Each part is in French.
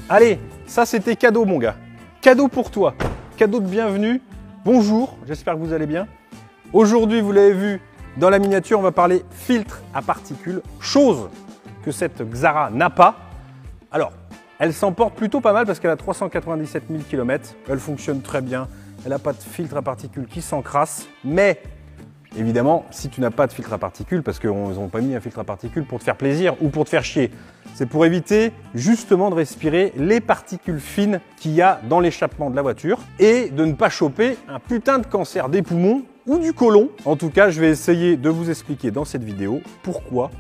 Allez, ça c'était cadeau mon gars. Cadeau pour toi. Cadeau de bienvenue. Bonjour, j'espère que vous allez bien. Aujourd'hui, vous l'avez vu dans la miniature, on va parler filtre à particules, chose que cette Xara n'a pas. Alors, elle s'en porte plutôt pas mal parce qu'elle a 397 000 km. Elle fonctionne très bien. Elle n'a pas de filtre à particules qui s'encrasse. Mais, évidemment, si tu n'as pas de filtre à particules, parce qu'ils n'ont pas mis un filtre à particules pour te faire plaisir ou pour te faire chier, c'est pour éviter justement de respirer les particules fines qu'il y a dans l'échappement de la voiture et de ne pas choper un putain de cancer des poumons ou du côlon. En tout cas, je vais essayer de vous expliquer dans cette vidéo pourquoi,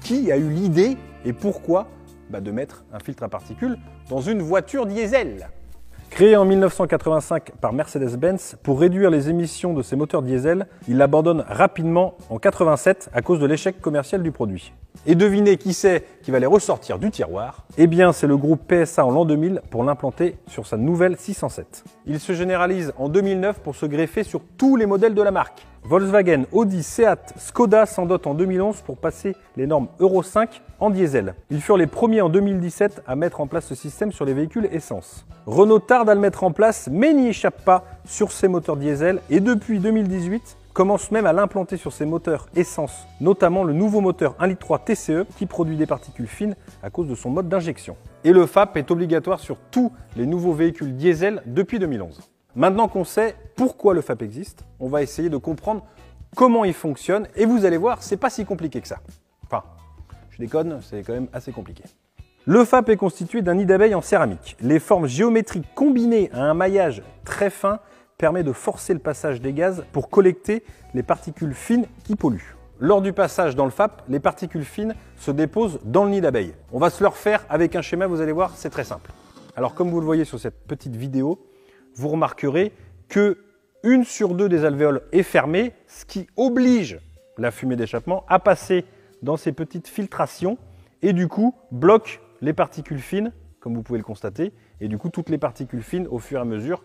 qui a eu l'idée et pourquoi de mettre un filtre à particules dans une voiture diesel. Créé en 1985 par Mercedes-Benz pour réduire les émissions de ses moteurs diesel, il l'abandonne rapidement en 87 à cause de l'échec commercial du produit. Et devinez qui c'est qui va les ressortir du tiroir? Eh bien, c'est le groupe PSA en l'an 2000 pour l'implanter sur sa nouvelle 607. Il se généralise en 2009 pour se greffer sur tous les modèles de la marque. Volkswagen, Audi, Seat, Skoda s'en dotent en 2011 pour passer les normes Euro 5 en diesel. Ils furent les premiers en 2017 à mettre en place ce système sur les véhicules essence. Renault tarde à le mettre en place mais n'y échappe pas sur ses moteurs diesel et depuis 2018 commence même à l'implanter sur ses moteurs essence, notamment le nouveau moteur 1,3 litre TCE qui produit des particules fines à cause de son mode d'injection. Et le FAP est obligatoire sur tous les nouveaux véhicules diesel depuis 2011. Maintenant qu'on sait pourquoi le FAP existe, on va essayer de comprendre comment il fonctionne et vous allez voir, c'est pas si compliqué que ça. Enfin, je déconne, c'est quand même assez compliqué. Le FAP est constitué d'un nid d'abeille en céramique. Les formes géométriques combinées à un maillage très fin permet de forcer le passage des gaz pour collecter les particules fines qui polluent. Lors du passage dans le FAP, les particules fines se déposent dans le nid d'abeille. On va se le refaire avec un schéma, vous allez voir, c'est très simple. Alors comme vous le voyez sur cette petite vidéo, vous remarquerez que 1 sur 2 des alvéoles est fermée, ce qui oblige la fumée d'échappement à passer dans ces petites filtrations et du coup bloque les particules fines, comme vous pouvez le constater, et du coup toutes les particules fines au fur et à mesure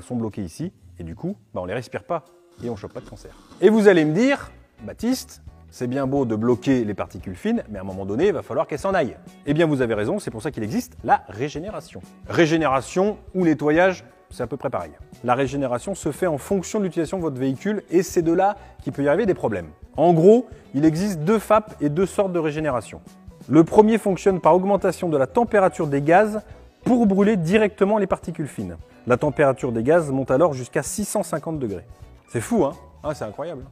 sont bloquées ici et du coup on ne les respire pas et on ne chope pas de cancer. Et vous allez me dire, Baptiste, c'est bien beau de bloquer les particules fines, mais à un moment donné, il va falloir qu'elles s'en aillent. Eh bien vous avez raison, c'est pour ça qu'il existe la régénération. Régénération ou nettoyage, c'est à peu près pareil. La régénération se fait en fonction de l'utilisation de votre véhicule et c'est de là qu'il peut y arriver des problèmes. En gros, il existe 2 FAP et 2 sortes de régénération. Le premier fonctionne par augmentation de la température des gaz pour brûler directement les particules fines. La température des gaz monte alors jusqu'à 650 degrés. C'est fou, hein? Ah, c'est incroyable.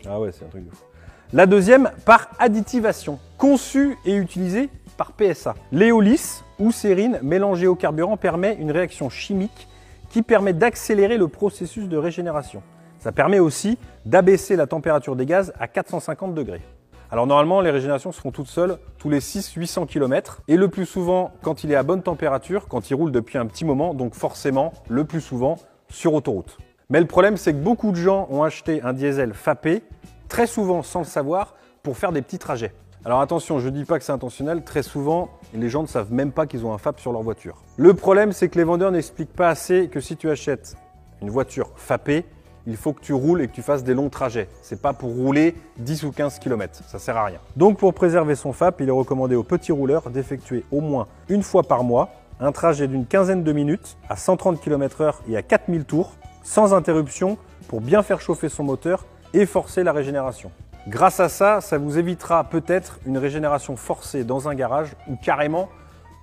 Ah ouais, c'est un truc de fou. La deuxième, par additivation, conçue et utilisée par PSA. L'éolys ou sérine mélangée au carburant permet une réaction chimique qui permet d'accélérer le processus de régénération. Ça permet aussi d'abaisser la température des gaz à 450 degrés. Alors normalement, les régénérations se font toutes seules tous les 600-800 km et le plus souvent quand il est à bonne température, quand il roule depuis un petit moment, donc forcément le plus souvent sur autoroute. Mais le problème, c'est que beaucoup de gens ont acheté un diesel FAPé, très souvent sans le savoir, pour faire des petits trajets. Alors attention, je ne dis pas que c'est intentionnel, très souvent, les gens ne savent même pas qu'ils ont un FAP sur leur voiture. Le problème, c'est que les vendeurs n'expliquent pas assez que si tu achètes une voiture FAPée, il faut que tu roules et que tu fasses des longs trajets. C'est pas pour rouler 10 ou 15 km, ça sert à rien. Donc pour préserver son FAP, il est recommandé aux petits rouleurs d'effectuer au moins une fois par mois un trajet d'une quinzaine de minutes à 130 km/h et à 4000 tours, sans interruption, pour bien faire chauffer son moteur et forcer la régénération. Grâce à ça, ça vous évitera peut-être une régénération forcée dans un garage ou carrément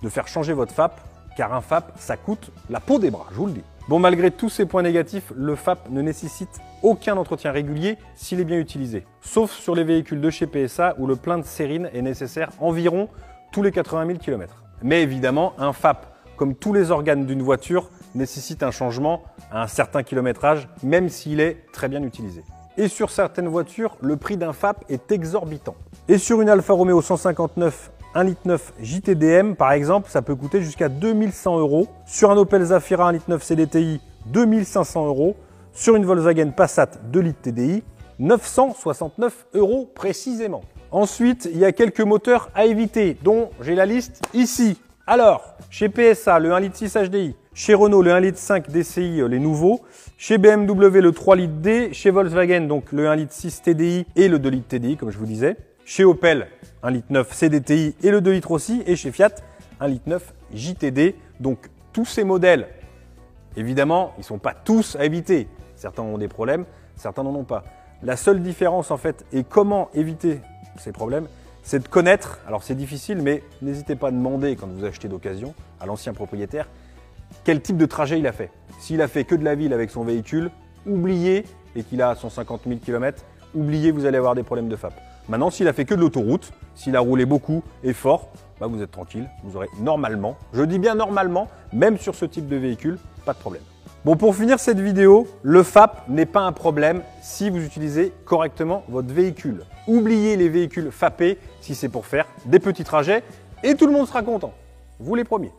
de faire changer votre FAP, car un FAP, ça coûte la peau des bras, je vous le dis. Bon, malgré tous ces points négatifs, le FAP ne nécessite aucun entretien régulier s'il est bien utilisé. Sauf sur les véhicules de chez PSA où le plein de sérine est nécessaire environ tous les 80 000 km. Mais évidemment, un FAP, comme tous les organes d'une voiture, nécessite un changement à un certain kilométrage, même s'il est très bien utilisé. Et sur certaines voitures, le prix d'un FAP est exorbitant. Et sur une Alfa Romeo 159 1,9 litre JTDM, par exemple, ça peut coûter jusqu'à 2100 €. Sur un Opel Zafira 1,9 litre CDTI, 2500 €. Sur une Volkswagen Passat 2 litres TDI, 969 € précisément. Ensuite, il y a quelques moteurs à éviter, dont j'ai la liste ici. Alors, chez PSA, le 1,6 litre HDI. Chez Renault, le 1,5 litre DCI, les nouveaux. Chez BMW, le 3 litres D. Chez Volkswagen, donc le 1,6 litre TDI et le 2 litres TDI, comme je vous disais. Chez Opel, 1,9 litre CDTI et le 2 litres aussi. Et chez Fiat, 1,9 litre JTD. Donc tous ces modèles, évidemment, ils ne sont pas tous à éviter. Certains ont des problèmes, certains n'en ont pas. La seule différence en fait, et comment éviter ces problèmes, c'est de connaître, alors c'est difficile, mais n'hésitez pas à demander quand vous achetez d'occasion à l'ancien propriétaire quel type de trajet il a fait. S'il a fait que de la ville avec son véhicule, oubliez, et qu'il a 150 000 km, oubliez, vous allez avoir des problèmes de FAP. Maintenant, s'il a fait que de l'autoroute, s'il a roulé beaucoup et fort, bah vous êtes tranquille, vous aurez normalement, je dis bien normalement, même sur ce type de véhicule, pas de problème. Bon, pour finir cette vidéo, le FAP n'est pas un problème si vous utilisez correctement votre véhicule. Oubliez les véhicules FAPés si c'est pour faire des petits trajets et tout le monde sera content. Vous les premiers.